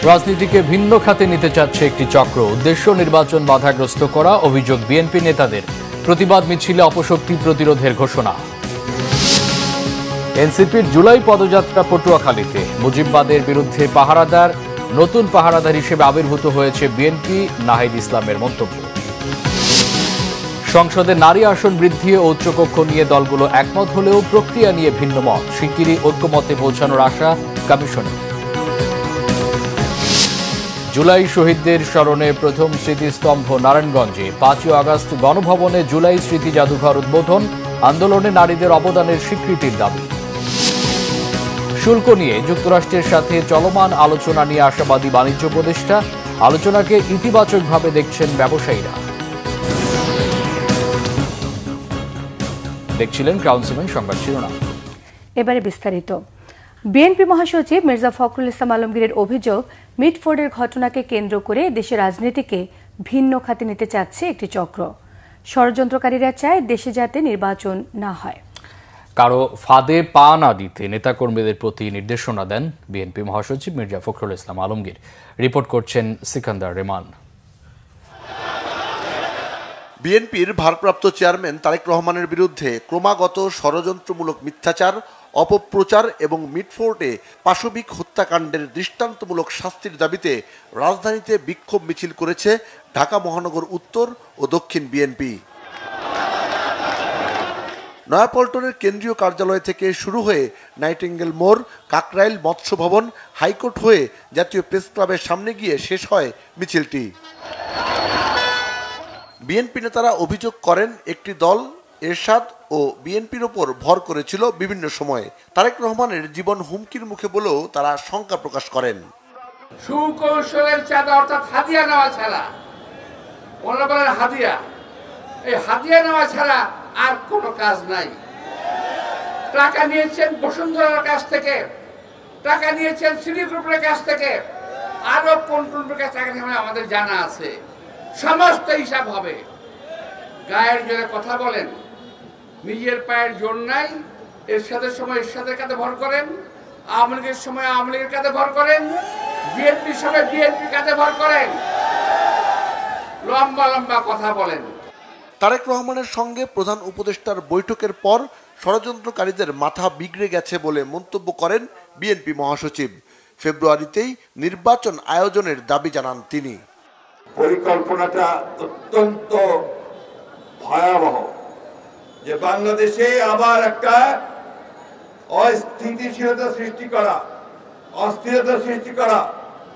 রাজনীতিকে ভিন্ন খাতে নিতে চাচ্ছে একটি চক্র। উদ্দেশ্য নির্বাচন বাধাগ্রস্ত করা। অভিযোগ বিএনপি নেতাদের। প্রতিবাদ মিছিলে অপশক্তি প্রতিরোধের ঘোষণা। এনসিপির জুলাই পদযাত্রা পটুয়াখালীতে। মুজিববাদের বিরুদ্ধে পাহারাদার। নতুন পাহারাদার হিসেবে আবির্ভূত হয়েছে বিএনপি। নাহিদ ইসলামের মন্তব্য। সংসদে নারী আসন বৃদ্ধি ও উচ্চকক্ষ নিয়ে দলগুলো একমত হলেও প্রক্রিয়া নিয়ে ভিন্ন মত। শিগগিরই ঐক্যমতে পৌঁছানোর আশা কমিশনের। জুলাই শহীদদের স্মরণে প্রথম স্মৃতিস্তম্ভ নারায়ণগঞ্জে। 5ই আগস্ট গণভবনে জুলাই স্মৃতি জাদুঘর উদ্বোধন। আন্দোলনে নারীদের অবদানের স্বীকৃতির দাবি। শুল্ক নিয়ে যুক্তরাষ্ট্রের সাথে চলমান আলোচনা নিয়ে আশাবাদী বাণিজ্য উপদেষ্টা। আলোচনাকে ইতিবাচকভাবে দেখছেন ব্যবসায়ীরা। দেখছিলেন ক্রাউন সিমেন্ট সংবাদ শিরোনাম। এবারে বিস্তারিত। বিএনপি মহাসচিব মির্জা ফখরুল ইসলাম আলমগীরের অভিযোগ, মিটফোর্ডের ঘটনাকে কেন্দ্র করে দেশের রাজনীতিকে ভিন্ন খাতে নিতে চাচ্ছে একটি চক্র। ষড়যন্ত্রকারীরা চায় দেশে যাতে নির্বাচন না হয়। কারো ফাঁদে পা না দিতে নেতাকর্মীদের প্রতি নির্দেশনা দেন বিএনপি মহাসচিব মির্জা ফখরুল ইসলাম আলমগীর। রিপোর্ট করছেন সিকান্দার রেমান। বিএনপির ভারপ্রাপ্ত চেয়ারম্যান তারেক রহমানের বিরুদ্ধে ক্রমাগত ষড়যন্ত্রমূলক মিথ্যাচার, অপপ্রচার এবং মিটফোর্ডে পাশবিক হত্যাকাণ্ডের দৃষ্টান্তমূলক শাস্তির দাবিতে রাজধানীতে বিক্ষোভ মিছিল করেছে ঢাকা মহানগর উত্তর ও দক্ষিণ বিএনপি। নয়াপল্টনের কেন্দ্রীয় কার্যালয় থেকে শুরু হয়ে নাইটিঙ্গেল মোড়, কাকরাইল মৎস্য ভবন, হাইকোর্ট হয়ে জাতীয় প্রেস ক্লাবের সামনে গিয়ে শেষ হয় মিছিলটি। বিএনপি নেতারা অভিযোগ করেন, একটি দল এরশাদ ও বিএনপির ওপর ভর করেছিল বিভিন্ন সময়ে। তারেক রহমানের জীবন হুমকির মুখে বলেও তারা শঙ্কা প্রকাশ করেন। সুকৌশলের চাঁদা অর্থাৎ হাদিয়া নেওয়া ছাড়া, বলেন হাদিয়া, এই হাদিয়া নেওয়া ছাড়া আর কোনো কাজ নাই। টাকা নিয়েছেন বসুন্ধরার কাছ থেকে, টাকা নিয়েছেন সিটি গ্রুপের কাছ থেকে, আরো কোন কোন কাছ থেকে আমাদের জানা আছে। সমস্ত হিসাব হবে। গায়ের জোরে কথা বলেন, নিজের পায়ের জোর নাই। এরশাদের সময় এরশাদের কাঁধে ভর করেন, আওয়ামী লীগের সময় আওয়ামী লীগের কাঁধে ভর করেন, বিএনপির সময় বিএনপির কাঁধে ভর করেন, লম্বা লম্বা কথা বলেন। তারেক রহমানের সঙ্গে প্রধান উপদেষ্টার বৈঠকের পর ষড়যন্ত্রকারীদের মাথা বিগড়ে গেছে বলে মন্তব্য করেন বিএনপি মহাসচিব। ফেব্রুয়ারিতেই নির্বাচন আয়োজনের দাবি জানান তিনি। পরিকল্পনাটা অত্যন্ত ভয়াবহ, যে বাংলাদেশে আবার একটা অস্থিতিশীলতা সৃষ্টি করা, অস্থিরতা সৃষ্টি করা,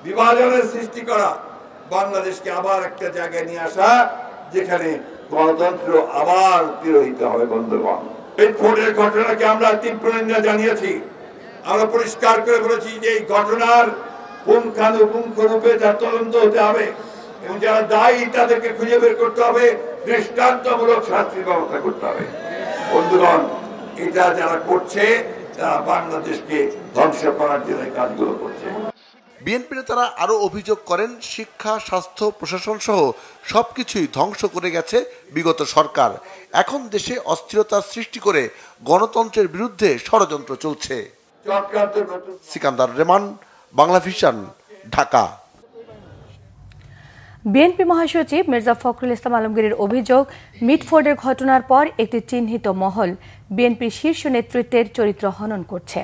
বিভাজনের সৃষ্টি করা, বাংলাদেশকে আবার একটা জায়গায় নিয়ে আসা যেখানে গণতন্ত্র আবার তিরোহিত হবে। বন্ধুগণ, মিটফোর্ডের ঘটনাকে আমরা তীব্র নিন্দা জানিয়েছি। আমরা পরিষ্কার করে বলেছি যে এই ঘটনার পুঙ্খানুপুঙ্খ রূপে তার তদন্ত হতে হবে এবং যারা দায়ী তাদেরকে খুঁজে বের করতে হবে, দৃষ্টান্তমূলক শাস্তির ব্যবস্থা করতে হবে। বন্ধুগণ, এটা যারা করছে তারা বাংলাদেশকে ধ্বংস করার জন্য কাজগুলো করছে। বিএনপি নেতারা আরও অভিযোগ করেন, শিক্ষা, স্বাস্থ্য, প্রশাসন সহ সবকিছুই ধ্বংস করে গেছে বিগত সরকার। এখন দেশে অস্থিরতা সৃষ্টি করে গণতন্ত্রের বিরুদ্ধে ষড়যন্ত্র চলছে। সিকান্দার রেমান, বাংলা ভিশন, ঢাকা। বিএনপি মহাসচিব মির্জা ফখরুল ইসলাম আলমগীরের অভিযোগ, মিটফোর্ডের ঘটনার পর একটি চিহ্নিত মহল বিএনপির শীর্ষ নেতৃত্বের চরিত্র হনন করছে।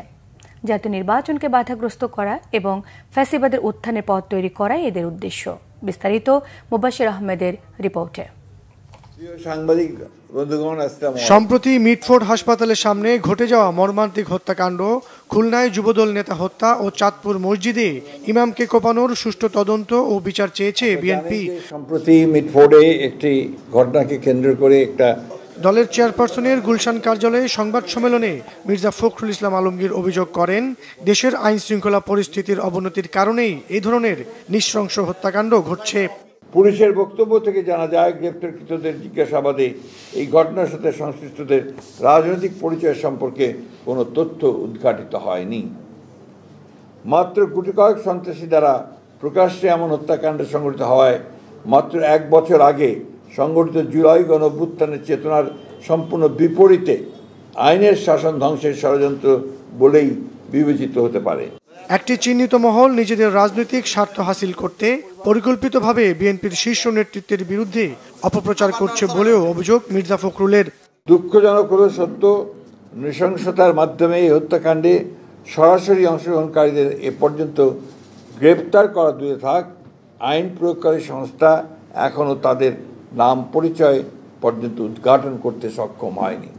জাতীয় নির্বাচনকে বাধাগ্রস্ত করা এবং ফ্যাসিবাদের উত্থানের পথ তৈরি করাই এদের উদ্দেশ্য। বিস্তারিত মুবাশির আহমেদের রিপোর্টে। সম্প্রতি মিটফোর্ড হাসপাতালের সামনে ঘটে যাওয়া মর্মান্তিক হত্যাকাণ্ড, খুলনায় যুবদল নেতা হত্যা ও চাঁদপুর মসজিদে ইমামকে কোপানোর সুষ্ঠু তদন্ত ও বিচার চেয়েছে বিএনপি। সম্প্রতি মিটফোর্ডে একটি ঘটনাকে কেন্দ্র করে একটা দলের চেয়ারপারসনের গুলশান কার্যালয়ে সংবাদ সম্মেলনে মির্জা ফখরুল ইসলাম আলমগীর অভিযোগ করেন, দেশের আইন শৃঙ্খলা পরিস্থিতির অবনতির কারণেই এই ধরনের নৃশংস হত্যাকাণ্ড ঘটছে। পুলিশের বক্তব্য থেকে জানা যায়, গ্রেপ্তারকৃতদের জিজ্ঞাসাবাদে এই ঘটনার সাথে সংশ্লিষ্টদের রাজনৈতিক পরিচয় সম্পর্কে কোনো তথ্য উদ্ঘাটিত হয়নি। মাত্র গুটি কয়েক সন্ত্রাসী দ্বারা প্রকাশ্যে এমন হত্যাকাণ্ড সংঘটিত হওয়ায় মাত্র 1 বছর আগে সংগঠিত জুলাই গণঅভ্যুত্থানের চেতনার সম্পূর্ণ বিপরীতে আইনের শাসন ধ্বংসের ষড়যন্ত্র বলেই বিবেচিত হতে পারে। একটি চিহ্নিত মহল নিজেদের রাজনৈতিক স্বার্থ হাসিল করতে পরিকল্পিতভাবে বিএনপির শীর্ষ নেতৃত্বের বিরুদ্ধে অপপ্রচার করছে বলেও অভিযোগ মির্জা ফখরুলের। দুঃখজনক হলো সত্য, নৃশংসতার মাধ্যমে এই হত্যাকাণ্ডে সরাসরি অংশগ্রহণকারীদের এ পর্যন্ত গ্রেপ্তার করা দূরে থাক, আইন প্রয়োগকারী সংস্থা এখনও তাদের নাম পরিচয় পর্যন্ত উদ্ঘাটন করতে সক্ষম হয়নি।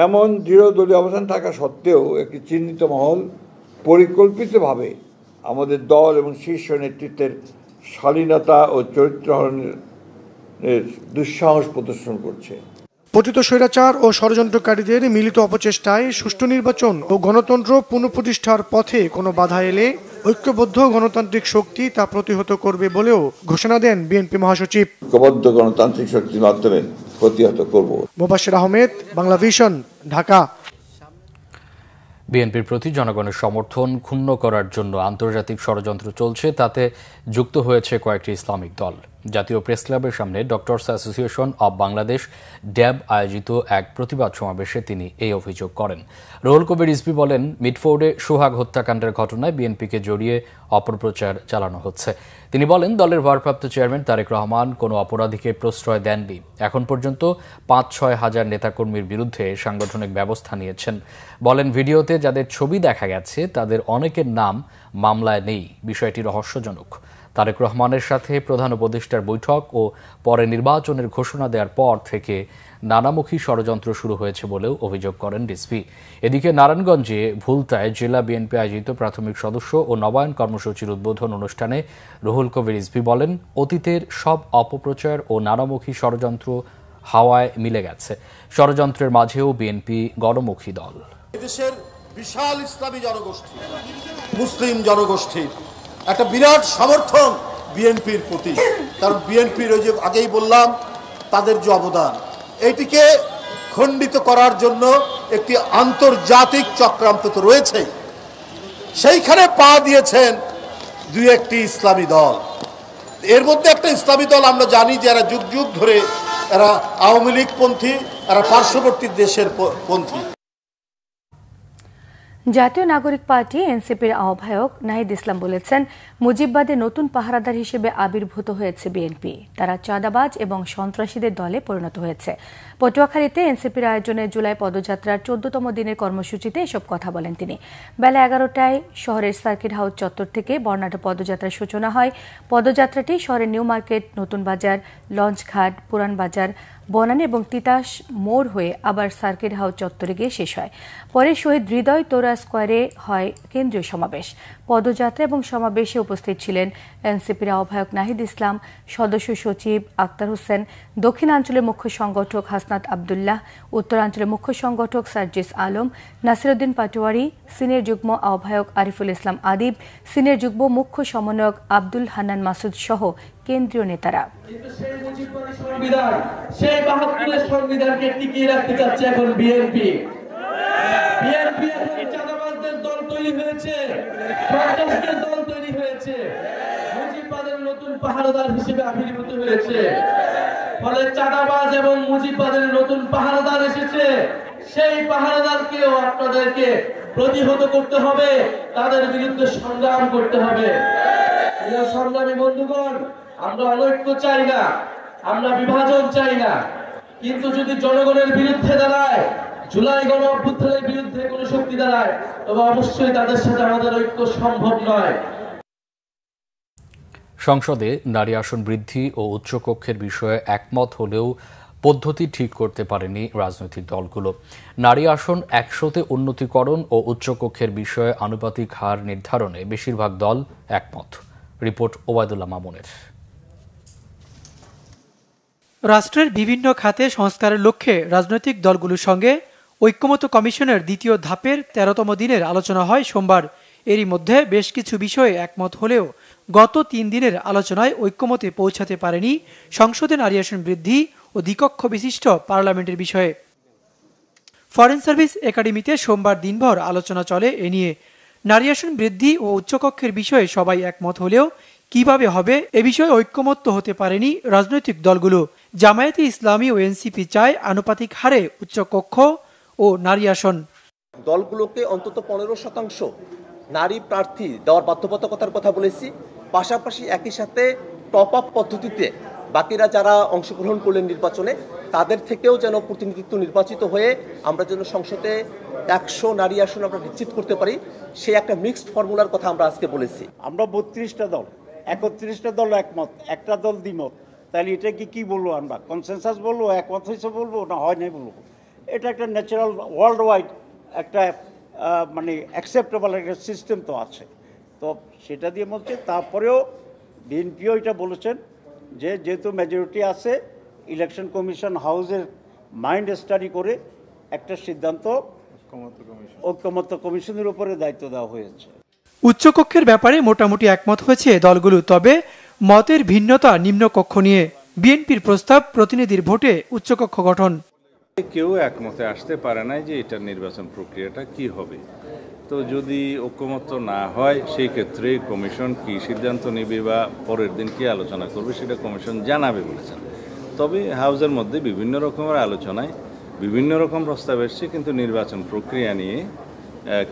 এমন দৃঢ় দলীয় অবস্থান থাকা সত্ত্বেও একটি চিহ্নিত মহল পরিকল্পিতভাবে আমাদের দল এবং শীর্ষ নেতৃত্বের শালীনতা ও চরিত্রহরণের দুঃসাহস প্রদর্শন করছে। পতিত স্বৈরাচার ও ষড়যন্ত্রকারীদের মিলিত অপচেষ্টায় সুষ্ঠু নির্বাচন ও গণতন্ত্র পুনঃপ্রতিষ্ঠার পথে কোনো বাধা এলে ঐক্যবদ্ধ গণতান্ত্রিক শক্তি তা প্রতিহত করবে বলেও ঘোষণা দেন বিএনপি মহাসচিব। ঐক্যবদ্ধ গণতান্ত্রিক শক্তির মাধ্যমে প্রতিহত করব। মোবাশ্বের আহমেদ, বাংলা ভিশন, ঢাকা। বিএনপির প্রতি জনগণের সমর্থন ক্ষুণ্ণ করার জন্য আন্তর্জাতিক ষড়যন্ত্র চলছে, তাতে যুক্ত হয়েছে কয়েকটি ইসলামিক দল। জাতীয় প্রেস ক্লাবের সামনে ডক্টরস অ্যাসোসিয়েশন অব বাংলাদেশ ড্যাব আয়োজিত এক প্রতিবাদ সমাবেশে তিনি এই অভিযোগ করেন। রুহুল কবির রিজভী বলেন, মিটফোর্ডে সোহাগ হত্যাকাণ্ডের ঘটনায় বিএনপিকে জড়িয়ে অপপ্রচার চালানো হচ্ছে। তিনি বলেন, দলের ভারপ্রাপ্ত চেয়ারম্যান তারেক রহমান কোনো অপরাধীকে প্রশ্রয় দেননি। এখন পর্যন্ত ৫-৬ হাজার নেতাকর্মীর বিরুদ্ধে সাংগঠনিক ব্যবস্থা নিয়েছেন। বলেন, ভিডিওতে যাদের ছবি দেখা গেছে তাদের অনেকের নাম মামলায় নেই। বিষয়টি রহস্যজনক। তারেক রহমানের সাথে প্রধান উপদেষ্টার বৈঠক ও পরে নির্বাচনের ঘোষণা দেওয়ার পর থেকে নানামুখী ষড়যন্ত্র শুরু হয়েছে বলেও অভিযোগ করেন রিজভী। এদিকে নারায়ণগঞ্জে ভুলতায় জেলা বিএনপি আয়োজিত প্রাথমিক সদস্য ও নবায়ন কর্মসূচির উদ্বোধন অনুষ্ঠানে রুহুল কবির রিজভী বলেন, অতীতের সব অপপ্রচার ও নানামুখী ষড়যন্ত্র হাওয়ায় মিলে গেছে। ষড়যন্ত্রের মাঝেও বিএনপি গণমুখী দল। এদেশের বিশাল ইসলামী জনগোষ্ঠী, মুসলিম জনগোষ্ঠীর একটা বিরাট সমর্থন বিএনপির প্রতি। কারণ বিএনপির ওই যে আগেই বললাম তাদের যে অবদান, এটিকে খণ্ডিত করার জন্য একটি আন্তর্জাতিক চক্রান্ত তো রয়েছে। সেইখানে পা দিয়েছেন দুই একটি ইসলামী দল। এর মধ্যে একটা ইসলামী দল আমরা জানি যে এরা যুগ যুগ ধরে এরা আওয়ামী লীগ পন্থী, এরা পার্শ্ববর্তী দেশের পন্থী। জাতীয় নাগরিক পার্টি এনসিপির আহ্বায়ক নাহিদ ইসলাম বলেছেন, মুজিববাদে নতুন পাহারাদার হিসেবে আবির্ভূত হয়েছে বিএনপি। তারা চাঁদাবাজ এবং সন্ত্রাসীদের দলে পরিণত হয়েছে। পটুয়াখালীতে এনসিপির আয়োজনে জুলাই পদযাত্রার 14তম দিনের কর্মসূচিতে এসব কথা বলেন তিনি। বেলা 11টায় শহরের সার্কিট হাউস চত্বর থেকে বর্ণাঢ্য পদযাত্রার সূচনা হয়। পদযাত্রাটি শহরের নিউ মার্কেট, নতুন বাজার, লঞ্চঘাট, পুরান বাজার, বনানী এবং তিতাস মোড় হয়ে আবার সার্কিট হাউস চত্বরে গিয়ে শেষ হয়। পরে শহীদ হৃদয় তোরা স্কোয়ারে হয় কেন্দ্রীয় সমাবেশ। পদযাত্রা এবং সমাবেশে উপস্থিত ছিলেন এনসিপির আহ্বায়ক নাহিদ ইসলাম, সদস্য সচিব আক্তার হোসেন, দক্ষিণাঞ্চলের মুখ্য সংগঠক হাসনাত আবদুল্লাহ, উত্তরাঞ্চলের মুখ্য সংগঠক সার্জিস আলম, নাসিরউদ্দিন পাটোয়ারি, সিনিয়র যুগ্ম আহ্বায়ক আরিফুল ইসলাম আদিব, সিনিয়র যুগ্ম মুখ্য সমন্বয়ক আব্দুল হান্নান মাসুদ সহ কেন্দ্রীয় নেতারা। সেই ৭২-এর সংবিধানকে টিকিয়ে রাখতে চাচ্ছে এখন বিএনপি। বিএনপি এখন চাঁদাবাজদের দল তৈরি হয়েছে, সন্ত্রাসীদের দল তৈরি হয়েছে, মুজিববাদের নতুন পাহারাদার হিসেবে আবির্ভূত হয়েছে। ফলে চাঁদাবাজ এবং মুজিববাদের নতুন পাহারাদার এসেছে। সেই পাহারাদারকেও আপনাদেরকে প্রতিহত করতে হবে, তাদের বিরুদ্ধে সংগ্রাম করতে হবে। সংগ্রামী বন্ধুগণ, আমরা অনৈক্য চাই না, আমরা বিভাজন চাই না, কিন্তু যদি জনগণের বিরুদ্ধে দাঁড়ায়, জুলাই গণ অভ্যুত্থানের বিরুদ্ধে কোন শক্তি দাঁড়ায়, তবে অবশ্যই তাদের সাথে আমাদের ঐক্য সম্ভব নয়। সংসদে নারী আসন বৃদ্ধি ও উচ্চকক্ষের বিষয়ে একমত হলেও পদ্ধতি ঠিক করতে পারেনি রাজনৈতিক দলগুলো। নারী আসন ১০০-তে উন্নতিকরণ ও উচ্চকক্ষের বিষয়ে আনুপাতিক হার নির্ধারণে বেশিরভাগ দল একমত। রিপোর্ট ওবায়দুল্লাহ মামুনের। রাষ্ট্রের বিভিন্ন খাতে সংস্কারের লক্ষ্যে রাজনৈতিক দলগুলোর সঙ্গে ঐক্যমত্য কমিশনের দ্বিতীয় ধাপের ১৩তম দিনের আলোচনা হয় সোমবার। এরই মধ্যে বেশ কিছু বিষয়ে একমত হলেও গত ৩ দিনের আলোচনায় ঐক্যমতে পৌঁছাতে পারেনি সংসদে নারী আসন বৃদ্ধি ও দ্বিকক্ষ বিশিষ্ট পার্লামেন্টের বিষয়ে। ফরেন সার্ভিস একাডেমিতে সোমবার দিনভর আলোচনা চলে এ নিয়ে। নারী আসন বৃদ্ধি ও উচ্চকক্ষের বিষয়ে সবাই একমত হলেও কিভাবে হবে এ বিষয়ে ঐক্যমত্য হতে পারেনি রাজনৈতিক দলগুলো। জামায়াতে ইসলামী ও এনসিপি চায় আনুপাতিক হারে উচ্চকক্ষ ও নারী আসন। দলগুলোকে অন্তত 15% নারী প্রার্থী দেওয়ার বাধ্যবাধকতার কথা বলেছি, পাশাপাশি একই সাথে টপ আপ পদ্ধতিতে বাকিরা যারা অংশগ্রহণ করলেন নির্বাচনে তাদের থেকেও যেন প্রতিনিধিত্ব নির্বাচিত হয়ে আমরা যেন সংসদে 100 নারী আসন আমরা নিশ্চিত করতে পারি, সেই একটা মিক্সড ফর্মুলার কথা আমরা আজকে বলেছি। আমরা 32টা দল, 31টা দল একমত, একটা দল দ্বিমত, তাহলে এটা কি বলবো আমরা? কনসেনসাস বলবো, একমত হয়েছে বলবো, না হয় নাই বলবো? এটা একটা ন্যাচারাল ওয়ার্ল্ড ওয়াইড একটা মানে অ্যাকসেপ্টেবল একটা সিস্টেম তো আছে, তো সেটা দিয়ে বলছে। তারপরেও বিএনপিও এটা বলেছেন যে যেহেতু মেজরিটি আছে, ইলেকশন কমিশন হাউসের মাইন্ড স্টাডি করে একটা সিদ্ধান্ত ঐকমত্য কমিশনের উপরে দায়িত্ব দেওয়া হয়েছে। উচ্চকক্ষের ব্যাপারে মোটামুটি একমত হয়েছে দলগুলো, তবে মতের ভিন্নতা নিম্নকক্ষ নিয়ে। বিএনপির প্রস্তাব প্রতিনিধির ভোটে উচ্চকক্ষ গঠন। কেউ একমতে আসতে পারে না যে এটার নির্বাচন প্রক্রিয়াটা কি হবে। তো যদি ঐকমত্য না হয় সেই ক্ষেত্রে কমিশন কি সিদ্ধান্ত নেবে বা পরের দিন কি আলোচনা করবে সেটা কমিশন জানাবে বলেছেন। তবে হাউসের মধ্যে বিভিন্ন রকমের আলোচনায় বিভিন্ন রকম প্রস্তাব এসছে, কিন্তু নির্বাচন প্রক্রিয়া নিয়ে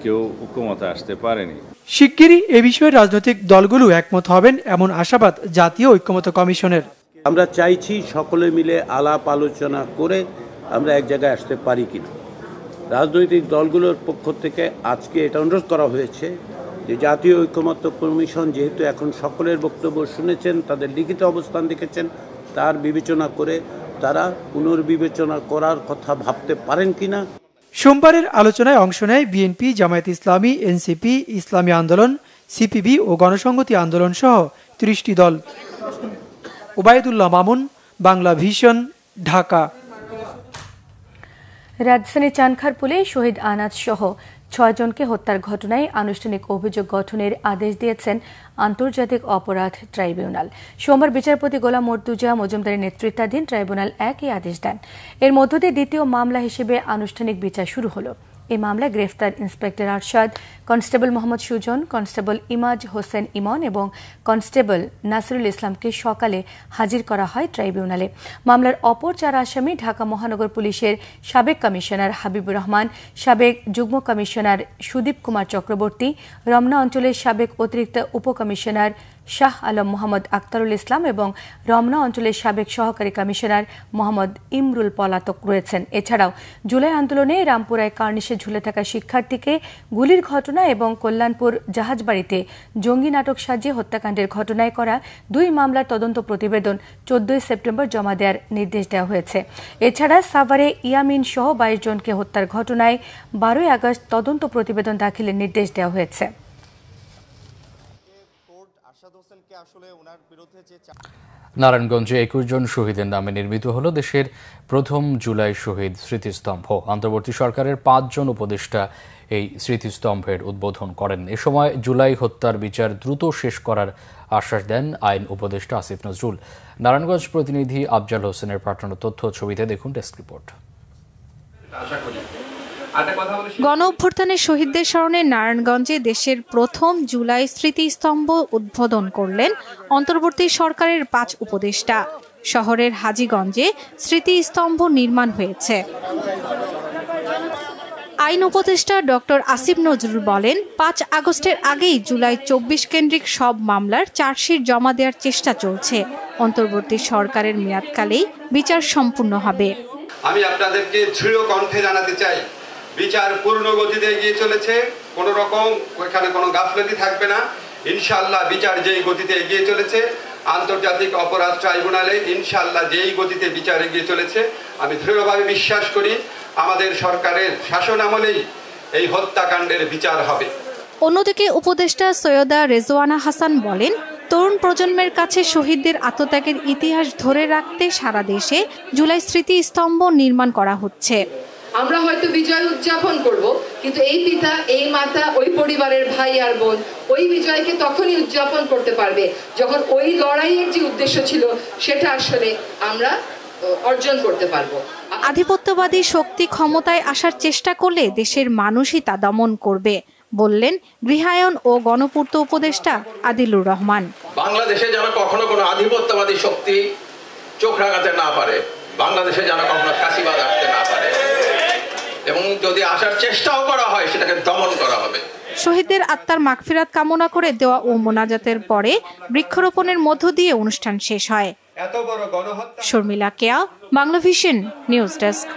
কেউ ঐকমতে আসতে পারেনি। শিগগিরই এ বিষয়ে রাজনৈতিক দলগুলো একমত হবেন এমন আশাবাদ জাতীয় ঐকমত্য কমিশনের। আমরা চাইছি সকলে মিলে আলাপ আলোচনা করে আমরা এক জায়গায় আসতে পারি কিনা। রাজনৈতিক দলগুলোর পক্ষ থেকে আজকে এটা অনুরোধ করা হয়েছে যে জাতীয় ঐকমত্য কমিশন যেহেতু এখন সকলের বক্তব্য শুনেছেন, তাদের লিখিত অবস্থান দেখেছেন, তার বিবেচনা করে তারা পুনর্বিবেচনা করার কথা ভাবতে পারেন কিনা। সোমবারের আলোচনায় অংশ নেয় বিএনপি, জামায়াত ইসলামী, এনসিপি, ইসলামী আন্দোলন, সিপিবি ও গণসংহতি আন্দোলন সহ 30টি দল। ওবায়দুল্লাহ মামুন, বাংলা ভিশন, ঢাকা। রাজধানী চানখারপুলে শহীদ আনাজ সহ 6 জনকে হত্যার ঘটনায় আনুষ্ঠানিক অভিযোগ গঠনের আদেশ দিয়েছেন আন্তর্জাতিক অপরাধ ট্রাইব্যুনাল। সোমবার বিচারপতি গোলাম মর্তুজা মজুমদারের নেতৃত্বাধীন ট্রাইব্যুনাল একই আদেশ দেন। এর মধ্য দিয়ে দ্বিতীয় মামলা হিসেবে আনুষ্ঠানিক বিচার শুরু হলো। এই মামলায় গ্রেফতার inspector Arshad, constable Mohammad Sujon, constable Imaj Hossain Emon এবং কনস্টেবল নাসিরুল ইসলামকে সকালে হাজির করা হয় ট্রাইব্যুনালে। মামলার অপর 4 আসামি ঢাকা মহানগর পুলিশের সাবেক কমিশনার হাবিবুর রহমান, সাবেক যুগ্ম কমিশনার সুদীপ কুমার চক্রবর্তী, রমনা অঞ্চলের সাবেক অতিরিক্ত উপকমিশনার শাহ আলম মোহাম্মদ আক্তারুল ইসলাম এবং রমনা অঞ্চলের সাবেক সহকারী কমিশনার মোহাম্মদ ইমরুল পলাতক রয়েছেন। এছাড়াও জুলাই আন্দোলনে রামপুরায় কার্নিশে ঝুলে থাকা শিক্ষার্থীকে গুলির ঘটনা এবং কল্যাণপুর জাহাজবাড়িতে জঙ্গি নাটক সাজিয়ে হত্যাকাণ্ডের ঘটনায় করা 2 মামলার তদন্ত প্রতিবেদন 14 সেপ্টেম্বর জমা দেওয়ার নির্দেশ দেওয়া হয়েছে। এছাড়া সাভারে ইয়ামিন সহ 22 জনকে হত্যার ঘটনায় 12 আগস্ট তদন্ত প্রতিবেদন দাখিলের নির্দেশ দেওয়া হয়েছে। নারায়ণগঞ্জে 21 জন শহীদের নামে নির্মিত হল দেশের প্রথম জুলাই শহীদ স্মৃতিস্তম্ভ। অন্তর্বর্তী সরকারের 5 জন উপদেষ্টা এই স্মৃতিস্তম্ভের উদ্বোধন করেন। এ সময় জুলাই হত্যার বিচার দ্রুত শেষ করার আশ্বাস দেন আইন উপদেষ্টা আসিফ নজরুল। নারায়ণগঞ্জ প্রতিনিধি আফজাল হোসেনের পাঠানো তথ্য ছবিতে দেখুন ডেস্ক রিপোর্ট। গণ অভ্যুত্থানের শহীদদের স্মরণে নারায়ণগঞ্জে দেশের প্রথম জুলাই স্মৃতিস্তম্ভ উদ্বোধন করলেন অন্তর্বর্তী সরকারের 5 উপদেষ্টা। শহরের হাজীগঞ্জে স্মৃতিস্তম্ভ নির্মাণ হয়েছে। আইন উপদেষ্টা ডক্টর আসিফ নজরুল বলেন, 5 আগস্টের আগেই জুলাই 24 কেন্দ্রিক সব মামলার চার্জশিট জমা দেওয়ার চেষ্টা চলছে। অন্তর্বর্তী সরকারের মেয়াদকালেই বিচার সম্পূর্ণ হবে। আমি আপনাদেরকে দৃঢ় কণ্ঠে জানাতে চাই, বিচার পূর্ণ গতিতে এগিয়ে চলেছে। কোনো রকম এখানে কোনো গাফলতি থাকবে না। ইনশাআল্লাহ বিচার যেই গতিতে এগিয়ে চলেছে, আন্তর্জাতিক অপরাধ ট্রাইব্যুনালে ইনশাআল্লাহ যেই গতিতে বিচার এগিয়ে চলেছে, আমি দৃঢ়ভাবে বিশ্বাস করি আমাদের সরকারের শাসন আমলেই এই হত্যাকাণ্ডের বিচার হবে। অন্যদিকে উপদেষ্টা সৈয়দা রেজওয়ানা হাসান বলেন, তরুণ প্রজন্মের কাছে শহীদদের আত্মত্যাগের ইতিহাস ধরে রাখতে সারা দেশে জুলাই স্মৃতিস্তম্ভ নির্মাণ করা হচ্ছে। আমরা হয়তো বিজয় উদযাপন করব, কিন্তু এই পিতা, এই মাতা, ওই পরিবারের ভাই আর বোন ওই বিজয়কে তখনই উদযাপন করতে পারবে যখন ওই লড়াইয়ের যে উদ্দেশ্য ছিল সেটা আসলে আমরা অর্জন করতে পারবো। আধিপত্যবাদী শক্তি ক্ষমতায় আসার চেষ্টা করলে দেশের মানুষই তা দমন করবে বললেন গৃহায়ন ও গণপূর্ত উপদেষ্টা আদিলুর রহমান। বাংলাদেশে যেন কখনো কোনো আধিপত্যবাদী শক্তি চোখ রাঙাতে না পারে, বাংলাদেশে যেন কখনো ফাঁসিবাদ আসতে না পারে, এবং যদি আসার চেষ্টাও করা হয় সেটাকে দমন করা হবে। শহীদদের আত্মার মাগফিরাত কামনা করে দেওয়া ও মোনাজাতের পরে বৃক্ষরোপণের মধ্য দিয়ে অনুষ্ঠান শেষ হয়। শর্মিলা কেয়া, বাংলাভিশন নিউজ ডেস্ক।